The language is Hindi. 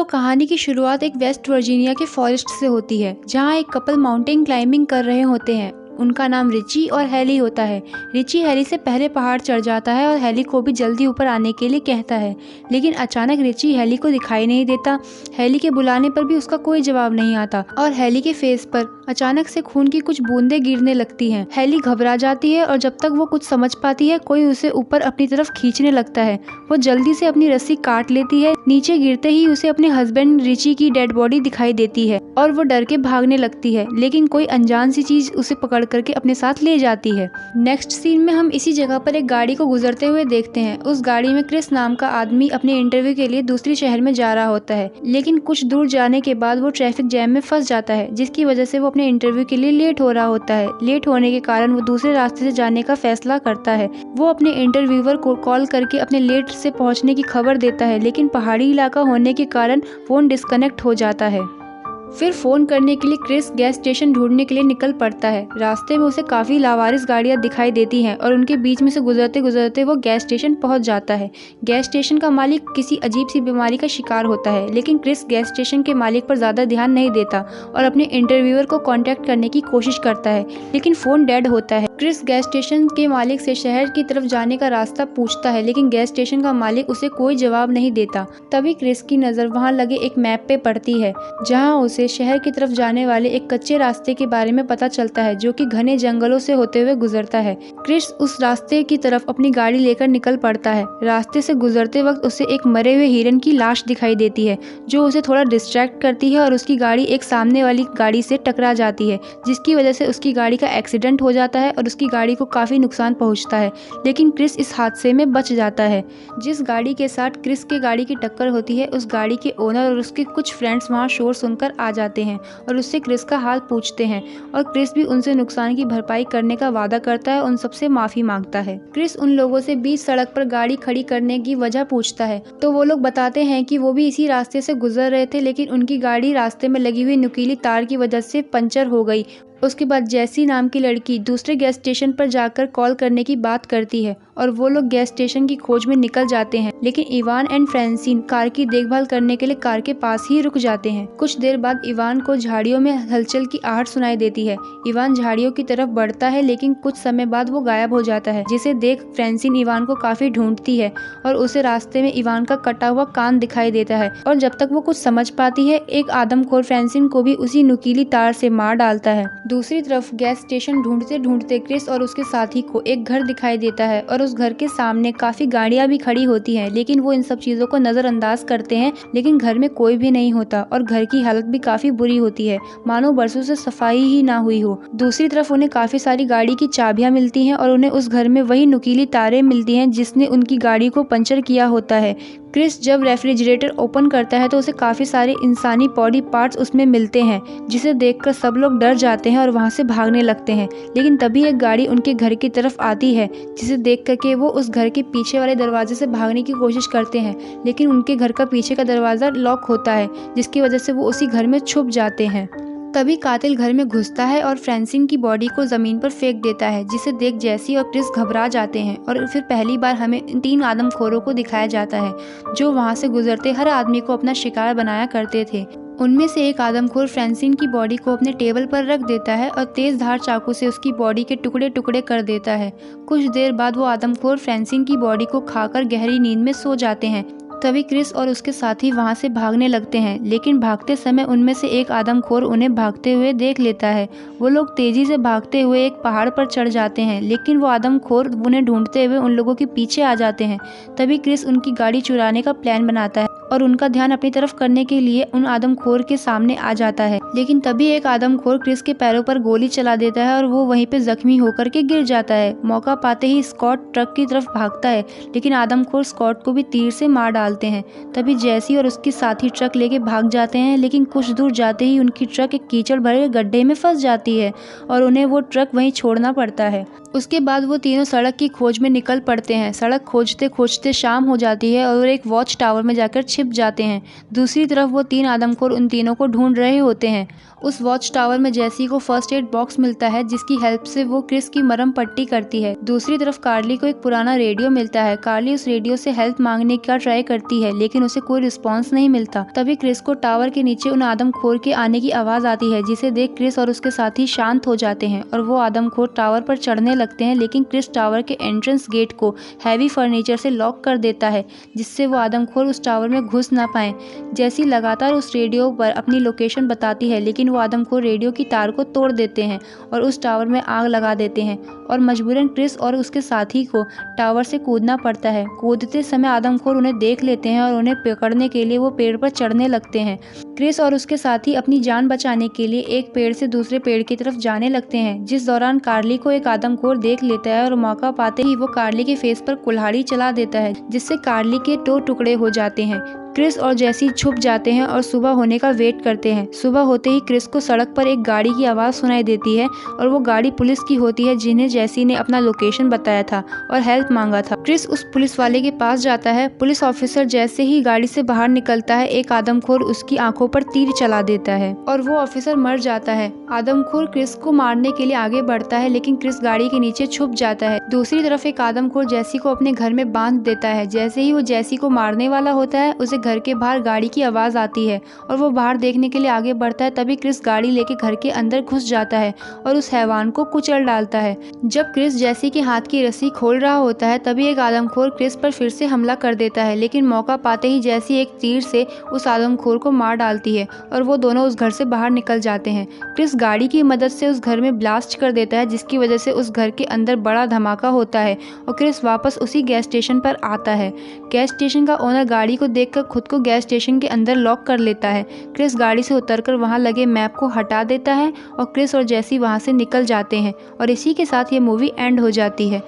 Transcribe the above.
कहानी की शुरुआत एक वेस्ट वर्जीनिया के फॉरेस्ट से होती है, जहाँ एक कपल माउंटेन क्लाइंबिंग कर रहे होते हैं। उनका नाम रिची और हैली होता है। रिची हैली से पहले पहाड़ चढ़ जाता है और हैली को भी जल्दी ऊपर आने के लिए कहता है, लेकिन अचानक रिची हैली को दिखाई नहीं देता। हैली के बुलाने पर भी उसका कोई जवाब नहीं आता और हैली के फेस पर अचानक से खून की कुछ बूंदें गिरने लगती हैं। हैली घबरा जाती है और जब तक वो कुछ समझ पाती है, कोई उसे ऊपर अपनी तरफ खींचने लगता है। वो जल्दी से अपनी रस्सी काट लेती है। नीचे गिरते ही उसे अपने हस्बैंड रिची की डेड बॉडी दिखाई देती है और वो डर के भागने लगती है, लेकिन कोई अनजान सी चीज उसे पकड़ करके अपने साथ ले जाती है। नेक्स्ट सीन में हम इसी जगह पर एक गाड़ी को गुजरते हुए देखते हैं। उस गाड़ी में क्रिस नाम का आदमी अपने इंटरव्यू के लिए दूसरी शहर में जा रहा होता है, लेकिन कुछ दूर जाने के बाद वो ट्रैफिक जैम में फंस जाता है, जिसकी वजह से वो अपने इंटरव्यू के लिए लेट हो रहा होता है। लेट होने के कारण वो दूसरे रास्ते से जाने का फैसला करता है। वो अपने इंटरव्यूअर को कॉल करके अपने लेट से पहुंचने की खबर देता है, लेकिन पहाड़ी इलाका होने के कारण फोन डिस्कनेक्ट हो जाता है। फिर फोन करने के लिए क्रिस गैस स्टेशन ढूंढने के लिए निकल पड़ता है। रास्ते में उसे काफी लावारिस गाड़ियां दिखाई देती हैं और उनके बीच में से गुजरते गुजरते वो गैस स्टेशन पहुंच जाता है। गैस स्टेशन का मालिक किसी अजीब सी बीमारी का शिकार होता है, लेकिन क्रिस गैस स्टेशन के मालिक पर ज्यादा ध्यान नहीं देता और अपने इंटरव्यूअर को कॉन्टेक्ट करने की कोशिश करता है, लेकिन फोन डेड होता है। क्रिस गैस स्टेशन के मालिक से शहर की तरफ जाने का रास्ता पूछता है, लेकिन गैस स्टेशन का मालिक उसे कोई जवाब नहीं देता। तभी क्रिस की नजर वहां लगे एक मैप पे पड़ती है, जहां उसे शहर की तरफ जाने वाले एक कच्चे रास्ते के बारे में पता चलता है, जो कि घने जंगलों से होते हुए गुजरता है। क्रिस उस रास्ते की तरफ अपनी गाड़ी लेकर निकल पड़ता है। रास्ते से गुजरते वक्त उसे एक मरे हुए हिरन की लाश दिखाई देती है, जो उसे थोड़ा डिस्ट्रैक्ट करती है और उसकी गाड़ी एक सामने वाली गाड़ी से टकरा जाती है, जिसकी वजह से उसकी गाड़ी का एक्सीडेंट हो जाता है और उसकी गाड़ी को काफी नुकसान पहुंचता है, लेकिन क्रिस इस हादसे में बच जाता है। जिस गाड़ी के साथ क्रिस के गाड़ी की टक्कर होती है, उस गाड़ी के ओनर और उसके कुछ फ्रेंड्स वहां शोर सुनकर आ जाते हैं और उससे क्रिस का हाल पूछते हैं, और क्रिस भी उनसे नुकसान की भरपाई करने का वादा करता है, उन सबसे माफी मांगता है। क्रिस उन लोगों से बीच सड़क पर गाड़ी खड़ी करने की वजह पूछता है, तो वो लोग बताते हैं कि वो भी इसी रास्ते से गुजर रहे थे, लेकिन उनकी गाड़ी रास्ते में लगी हुई नुकीली तार की वजह से पंचर हो गई। उसके बाद जैसी नाम की लड़की दूसरे गैस स्टेशन पर जाकर कॉल करने की बात करती है और वो लोग गैस स्टेशन की खोज में निकल जाते हैं, लेकिन इवान एंड फ्रांसिन कार की देखभाल करने के लिए कार के पास ही रुक जाते हैं। कुछ देर बाद इवान को झाड़ियों में हलचल की आहट सुनाई देती है। इवान झाड़ियों की तरफ बढ़ता है, लेकिन कुछ समय बाद वो गायब हो जाता है, जिसे देख फ्रांसिन इवान को काफी ढूंढती है और उसे रास्ते में इवान का कटा हुआ कान दिखाई देता है, और जब तक वो कुछ समझ पाती है, एक आदमखोर फ्रांसिन को भी उसी नुकीली तार से मार डालता है। दूसरी तरफ गैस स्टेशन ढूंढते ढूंढते क्रिस और उसके साथी को एक घर दिखाई देता है और उस घर के सामने काफी गाड़ियां भी खड़ी होती हैं, लेकिन वो इन सब चीजों को नजरअंदाज करते हैं। लेकिन घर में कोई भी नहीं होता और घर की हालत भी काफी बुरी होती है, मानो बरसों से सफाई ही ना हुई हो। दूसरी तरफ उन्हें काफी सारी गाड़ी की चाबियां मिलती हैं और उन्हें उस घर में वही नुकीली तारें मिलती हैं जिसने उनकी गाड़ी को पंचर किया होता है। क्रिस जब रेफ्रिजरेटर ओपन करता है तो उसे काफी सारे इंसानी बॉडी पार्ट्स उसमें मिलते हैं, जिसे देखकर सब लोग डर जाते हैं और वहां से भागने लगते हैं। लेकिन तभी एक गाड़ी उनके घर की तरफ आती है, जिसे देख करके वो उस घर के पीछे वाले दरवाजे से भागने की कोशिश करते हैं, लेकिन उनके घर का पीछे का दरवाजा लॉक होता है, जिसकी वजह से वो उसी घर में छुप जाते हैं। तभी कातिल घर में घुसता है और फ्रांसिन की बॉडी को जमीन पर फेंक देता है, जिसे देख जैसी और क्रिस घबरा जाते हैं। और फिर पहली बार हमें इन 3 आदमखोरों को दिखाया जाता है, जो वहां से गुजरते हर आदमी को अपना शिकार बनाया करते थे। उनमें से एक आदमखोर फ्रांसिन की बॉडी को अपने टेबल पर रख देता है और तेज धार चाकू से उसकी बॉडी के टुकड़े टुकड़े कर देता है। कुछ देर बाद वो आदमखोर फ्रांसिन की बॉडी को खाकर गहरी नींद में सो जाते हैं। तभी क्रिस और उसके साथी वहां से भागने लगते हैं, लेकिन भागते समय उनमें से एक आदमखोर उन्हें भागते हुए देख लेता है। वो लोग तेजी से भागते हुए एक पहाड़ पर चढ़ जाते हैं, लेकिन वो आदमखोर उन्हें ढूंढते हुए उन लोगों के पीछे आ जाते हैं। तभी क्रिस उनकी गाड़ी चुराने का प्लान बनाता है और उनका ध्यान अपनी तरफ करने के लिए उन आदमखोर के सामने आ जाता है, लेकिन तभी एक आदमखोर क्रिस के पैरों पर गोली चला देता है और वो वहीं पे जख्मी होकर के गिर जाता है। मौका पाते ही स्कॉट ट्रक की तरफ भागता है, लेकिन आदमखोर स्कॉट को भी तीर से मार डालते हैं। तभी जैसी और उसके साथी ट्रक लेके भाग जाते हैं, लेकिन कुछ दूर जाते ही उनकी ट्रक एक कीचड़ भरे गड्ढे में फंस जाती है और उन्हें वो ट्रक वहीं छोड़ना पड़ता है। उसके बाद वो तीनों सड़क की खोज में निकल पड़ते हैं। सड़क खोजते खोजते शाम हो जाती है और एक वॉच टावर में जाकर छिप जाते हैं। दूसरी तरफ वो 3 आदमखोर उन तीनों को ढूंढ रहे होते हैं। उस वॉच टावर में जैसी को फर्स्ट एड बॉक्स मिलता है, जिसकी हेल्प से वो क्रिस की मरहम पट्टी करती है। दूसरी तरफ कार्ली को एक पुराना रेडियो मिलता है। कार्ली उस रेडियो से हेल्प मांगने का ट्राई करती है, लेकिन उसे कोई रिस्पॉन्स नहीं मिलता। तभी क्रिस को टावर के नीचे उन आदमखोर के आने की आवाज आती है, जिसे देख क्रिस और उसके साथी शांत हो जाते हैं और वो आदमखोर टावर पर चढ़ने लगते हैं। लेकिन क्रिस टावर के एंट्रेंस गेट को हैवी फर्नीचर से लॉक कर देता है, जिससे वो आदमखोर उस टावर में घुस ना पाए। जैसी लगातार उस रेडियो पर अपनी लोकेशन बताती है, लेकिन वो आदमखोर रेडियो की तार को तोड़ देते हैं और उस टावर में आग लगा देते हैं और मजबूरन क्रिस और उसके साथी को टावर से कूदना पड़ता है। कूदते समय आदमखोर उन्हें देख लेते हैं और उन्हें पकड़ने के लिए वो पेड़ पर चढ़ने लगते हैं। क्रिस और उसके साथी अपनी जान बचाने के लिए एक पेड़ से दूसरे पेड़ की तरफ जाने लगते हैं, जिस दौरान कार्ली को एक आदमखोर देख लेता है और मौका पाते ही वो कार्ली के फेस पर कुल्हाड़ी चला देता है, जिससे कार्ली के 2 टुकड़े हो जाते हैं। क्रिस और जैसी छुप जाते हैं और सुबह होने का वेट करते हैं। सुबह होते ही क्रिस को सड़क पर एक गाड़ी की आवाज़ सुनाई देती है और वो गाड़ी पुलिस की होती है, जिन्हें जैसी ने अपना लोकेशन बताया था और हेल्प मांगा था। क्रिस उस पुलिस वाले के पास जाता है। पुलिस ऑफिसर जैसे ही गाड़ी से बाहर निकलता है, एक आदमखोर उसकी आंखों पर तीर चला देता है और वो ऑफिसर मर जाता है। आदमखोर क्रिस को मारने के लिए आगे बढ़ता है, लेकिन क्रिस गाड़ी के नीचे छुप जाता है। दूसरी तरफ एक आदमखोर जैसी को अपने घर में बांध देता है। जैसे ही वो जैसी को मारने वाला होता है, उसे घर के बाहर गाड़ी की आवाज आती है और वो बाहर देखने के लिए आगे बढ़ता है। तभी क्रिस गाड़ी लेके घर के अंदर घुस जाता है और उस हैवान को कुचल डालता है। जब क्रिस जैसी के हाथ की रस्सी खोल रहा होता है, तभी एक आदमखोर क्रिस पर फिर से हमला कर देता है, लेकिन मौका पाते ही जैसी एक तीर से उस आदमखोर को मार डालती है और वो दोनों उस घर से बाहर निकल जाते हैं। क्रिस गाड़ी की मदद से उस घर में ब्लास्ट कर देता है, जिसकी वजह से उस घर के अंदर बड़ा धमाका होता है और क्रिस वापस उसी गैस स्टेशन पर आता है। गैस स्टेशन का ओनर गाड़ी को देखकर खुद को गैस स्टेशन के अंदर लॉक कर लेता है। क्रिस गाड़ी से उतरकर वहां लगे मैप को हटा देता है और क्रिस और जैसी वहां से निकल जाते हैं और इसी के साथ ये मूवी एंड हो जाती है।